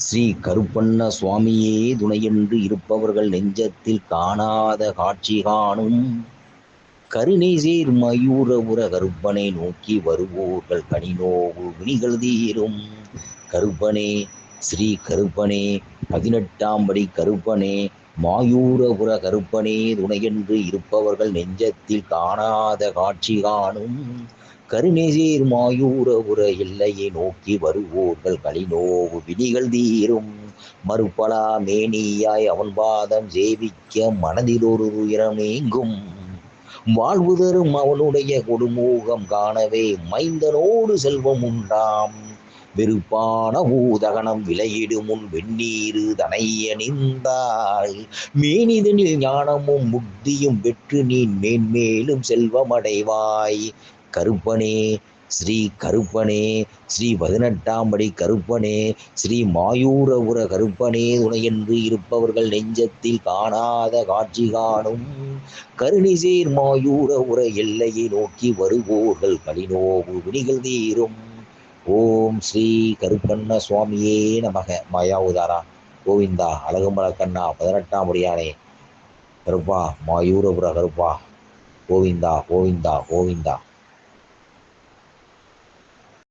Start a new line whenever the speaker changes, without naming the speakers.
ஸ்ரீ கருப்பண்ண சுவாமியே துணையென்று இருப்பவர்கள் நெஞ்சத்தில் காணாத காட்சி காணும். கருணைசேர் மயூரபுர கருப்பனை நோக்கி வருவோர்கள் கனிநோவு வினிகள் தீரும். கருப்பனே, ஸ்ரீ கருப்பனே, 18ஆம் படி கருப்பனே, மாயூரபுர கருப்பனே துணையென்று இருப்பவர்கள் நெஞ்சத்தில் காணாத காட்சி காணும். கருணைசேர் மாயூரபுர எல்லையை நோக்கி வருவோர்கள் கலிநோவு விதிகள் தீரும். மறுபலா மேனியாய் அவன் பாதம் சேவிக்க மனதில் ஒரு துயரம் நீங்கும். வாழ்வு தரும் அவனுடைய கொடுமூகம் காணவே மைந்தனோடு செல்வம் உண்டாம். வெறுப்பான ஊதகனம் விலையிடும் முன் வெந்நீரு தனைய நின்றாய். மேனிதனில் ஞானமும் புத்தியும் பெற்று நீ மேன்மேலும் செல்வமடைவாய். கருப்பனே, ஸ்ரீ கருப்பனே, ஸ்ரீ 18ஆம் படி கருப்பனே, ஸ்ரீ மாயூரபுர கருப்பனே துணையென்று இருப்பவர்கள் நெஞ்சத்தில் காணாத காட்சி காணும். கருணைசேர் மாயூரபுர எல்லையை நோக்கி வருவோர்கள் கலிநோவு வினிகள் தீரும். ஓம் ஸ்ரீ கருப்பண்ண சுவாமியே நமக. மாயாவுதாரா கோவிந்தா, அழகுமல கண்ணா, 18ஆம் படியானே கருப்பா, மாயூரபுர கருப்பா, கோவிந்தா கோவிந்தா கோவிந்தா.